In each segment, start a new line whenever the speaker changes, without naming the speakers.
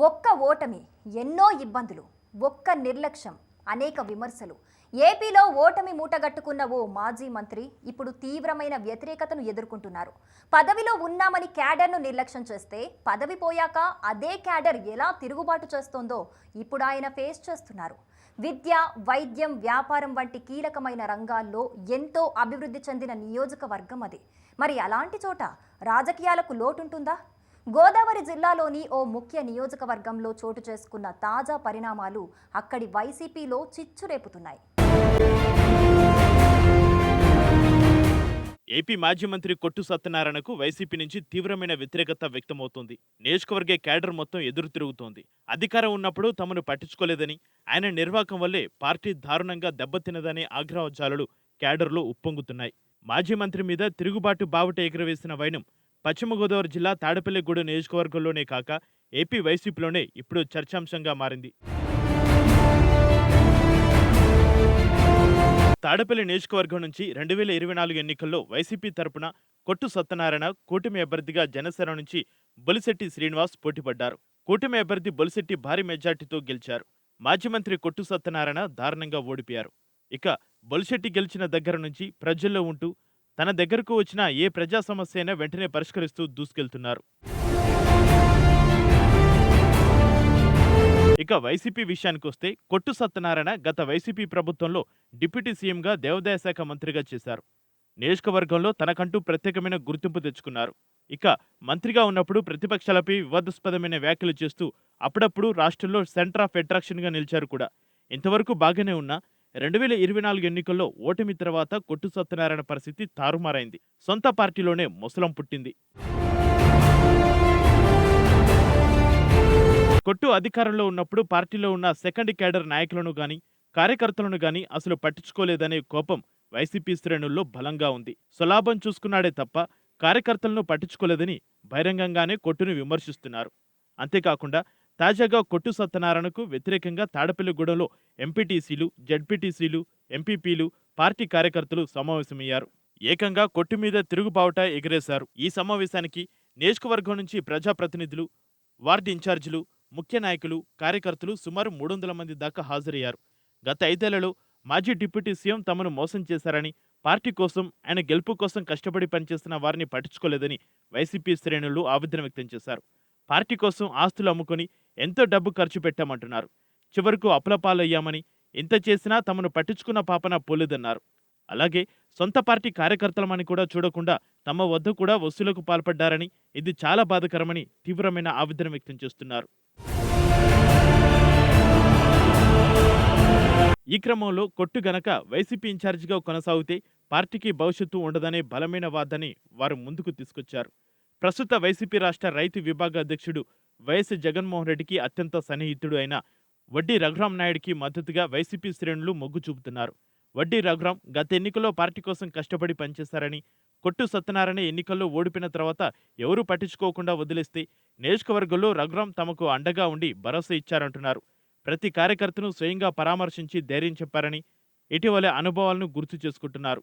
ఒక్క ఓటమి, ఎన్నో ఇబ్బందులు, ఒక్క నిర్లక్ష్యం, అనేక విమర్శలు. ఏపీలో ఓటమి మూటగట్టుకున్న ఓ మాజీ మంత్రి ఇప్పుడు తీవ్రమైన వ్యతిరేకతను ఎదుర్కొంటున్నారు. పదవిలో ఉన్నామని క్యాడర్ను నిర్లక్ష్యం చేస్తే పదవి పోయాక అదే క్యాడర్ ఎలా తిరుగుబాటు చేస్తోందో ఇప్పుడు ఆయన ఫేస్ చేస్తున్నారు. విద్య, వైద్యం, వ్యాపారం వంటి కీలకమైన రంగాల్లో ఎంతో అభివృద్ధి చెందిన నియోజకవర్గం అది. మరి అలాంటి చోట రాజకీయాలకు లోటుంటుందా? గోదావరి జిల్లాలోని ఓ ముఖ్య నియోజకవర్గంలో చోటు చేసుకున్న తాజా పరిణామాలు అక్కడి వైసీపీలో చిచ్చు రేపుతున్నాయి.
ఏపీ మాజీ మంత్రి కొట్టు సత్యనారాయణకు వైసీపీ నుంచి తీవ్రమైన వ్యతిరేకత వ్యక్తమవుతోంది. నియోజకవర్గ క్యాడర్ మొత్తం ఎదురు తిరుగుతోంది. అధికారం ఉన్నప్పుడు తమను పట్టించుకోలేదని, ఆయన నిర్వాకం వల్లే పార్టీ దారుణంగా దెబ్బతిన్నదనే ఆగ్రహోజ్జాలలు క్యాడర్లో ఉప్పొంగుతున్నాయి. మాజీ మంత్రి మీద తిరుగుబాటు బావుట ఎగురవేసిన వైనం పశ్చిమ గోదావరి జిల్లా తాడేపల్లిగూడెం నియోజకవర్గంలోనే కాక ఏపీ వైసీపీలోనే ఇప్పుడు చర్చాంశంగా మారింది. తాడేపల్లి నియోజకవర్గం నుంచి 2024 ఎన్నికల్లో వైసీపీ తరపున కొట్టు సత్యనారాయణ కూటమి అభ్యర్థిగా జనసేన నుంచి బొలిశెట్టి శ్రీనివాస్ పోటీపడ్డారు. కూటమి అభ్యర్థి బొలిశెట్టి భారీ మెజార్టీతో గెలిచారు. మాజీ మంత్రి కొట్టు సత్యనారాయణ దారుణంగా ఓడిపోయారు. ఇక బొలిశెట్టి గెలిచిన దగ్గర నుంచి ప్రజల్లో ఉంటూ తన దగ్గరకు వచ్చిన ఏ ప్రజా సమస్య అయినా వెంటనే పరిష్కరిస్తూ దూసుకెళ్తున్నారు. ఇక వైసీపీ విషయానికొస్తే కొట్టు సత్యనారాయణ గత వైసీపీ ప్రభుత్వంలో డిప్యూటీ సీఎంగా దేవాదాయ శాఖ మంత్రిగా చేశారు. నియోజకవర్గంలో తనకంటూ ప్రత్యేకమైన గుర్తింపు తెచ్చుకున్నారు. ఇక మంత్రిగా ఉన్నప్పుడు ప్రతిపక్షాలపై వివాదాస్పదమైన వ్యాఖ్యలు చేస్తూ అప్పుడప్పుడు రాష్ట్రంలో సెంటర్ ఆఫ్ అట్రాక్షన్గా నిలిచారు కూడా. ఇంతవరకు బాగానే ఉన్నా 2024 ఎన్నికల్లో ఓటమి తర్వాత కొట్టు సత్యనారాయణ పరిస్థితి తారుమారైంది. సొంత పార్టీలోనే ముసలం పుట్టింది. కొట్టు అధికారంలో ఉన్నప్పుడు పార్టీలో ఉన్న సెకండ్ క్యాడర్ నాయకులను గాని, కార్యకర్తలను గాని అసలు పట్టించుకోలేదనే కోపం వైసీపీ శ్రేణుల్లో బలంగా ఉంది. స్వలాభం చూసుకున్నాడే తప్ప కార్యకర్తలను పట్టించుకోలేదని బహిరంగంగానే కొట్టును విమర్శిస్తున్నారు. అంతేకాకుండా తాజాగా కొట్టు సత్యనారాయణకు వ్యతిరేకంగా తాడేపల్లిగూడెంలో ఎంపీటీసీలు, జడ్పీటీసీలు, ఎంపీపీలు, పార్టీ కార్యకర్తలు సమావేశమయ్యారు. ఏకంగా కొట్టు మీద తిరుగుబావుట ఎగిరేశారు. ఈ సమావేశానికి నియోజకవర్గం నుంచి ప్రజాప్రతినిధులు, వార్డు ఇన్ఛార్జీలు, ముఖ్య నాయకులు, కార్యకర్తలు సుమారు 300 మంది దాకా హాజరయ్యారు. గత 5 ఏళ్లలో మాజీ డిప్యూటీ సీఎం తమను మోసం చేశారని, పార్టీ కోసం, ఆయన గెలుపు కోసం కష్టపడి పనిచేస్తున్న వారిని పట్టించుకోలేదని వైసీపీ శ్రేణులు ఆవేదన వ్యక్తం చేశారు. పార్టీ కోసం ఆస్తులు అమ్ముకొని ఎంతో డబ్బు ఖర్చు పెట్టామంటున్నారు. చివరకు అప్పులపాలయ్యామని, ఇంత చేసినా తమను పట్టించుకున్న పాపన పోలేదన్నారు. అలాగే సొంత పార్టీ కార్యకర్తలమని కూడా చూడకుండా తమ వద్ద కూడా వసూలకు పాల్పడ్డారని, ఇది చాలా బాధాకరమని తీవ్రమైన ఆవేదన వ్యక్తం చేస్తున్నారు. ఈ క్రమంలో కొట్టు గనక వైసీపీ ఇన్ఛార్జిగా కొనసాగితే పార్టీకి భవిష్యత్తు ఉండదనే బలమైన వాదాన్ని వారు ముందుకు తీసుకొచ్చారు. ప్రస్తుత వైసీపీ రాష్ట్ర రైతు విభాగ అధ్యక్షుడు వైఎస్ జగన్మోహన్ రెడ్డికి అత్యంత సన్నిహితుడు అయిన వడ్డీ రఘురాం నాయుడికి మద్దతుగా వైసీపీ శ్రేణులు మొగ్గు చూపుతున్నారు. వడ్డీ రఘురాం గత ఎన్నికల్లో పార్టీ కోసం కష్టపడి పనిచేశారని, కొట్టు సత్యనారాయణ ఎన్నికల్లో ఓడిపోయిన తర్వాత ఎవరూ పట్టించుకోకుండా వదిలేస్తే నియోజకవర్గంలో రఘురాం తమకు అండగా ఉండి భరోసా ఇచ్చారంటున్నారు. ప్రతి కార్యకర్తను స్వయంగా పరామర్శించి ధైర్యం చెప్పారని ఇటీవలే అనుభవాలను గుర్తు చేసుకుంటున్నారు.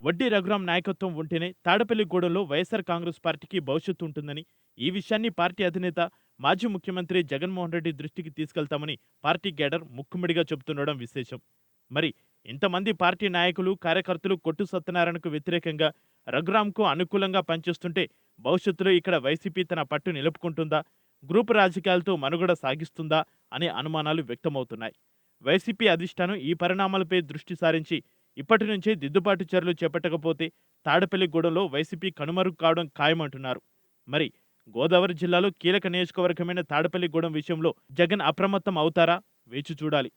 వడ్డీ రఘురాం నాయకత్వం ఉంటేనే తాడేపల్లిగూడెంలో వైఎస్ఆర్ కాంగ్రెస్ పార్టీకి భవిష్యత్తు ఉంటుందని, ఈ విషయాన్ని పార్టీ అధినేత మాజీ ముఖ్యమంత్రి జగన్మోహన్ రెడ్డి దృష్టికి తీసుకెళ్తామని పార్టీ క్యాడర్ ముక్కుమిడిగా చెబుతుండడం విశేషం. మరి ఇంతమంది పార్టీ నాయకులు, కార్యకర్తలు కొట్టు సత్యనారాయణకు వ్యతిరేకంగా రఘురాంకు అనుకూలంగా పనిచేస్తుంటే భవిష్యత్తులో ఇక్కడ వైసీపీ తన పట్టు నిలుపుకుంటుందా, గ్రూపు రాజకీయాలతో మనుగడ సాగిస్తుందా అనే అనుమానాలు వ్యక్తమవుతున్నాయి. వైసీపీ అధిష్టానం ఈ పరిణామాలపై దృష్టి సారించి ఇప్పటి నుంచే దిద్దుబాటు చర్యలు చేపట్టకపోతే తాడేపల్లిగూడెంలో వైసీపీ కనుమరుగు కావడం ఖాయమంటున్నారు. మరి గోదావరి జిల్లాలో కీలక నియోజకవర్గమైన తాడేపల్లిగూడెం విషయంలో జగన్ అప్రమత్తం అవుతారా? వేచి చూడాలి.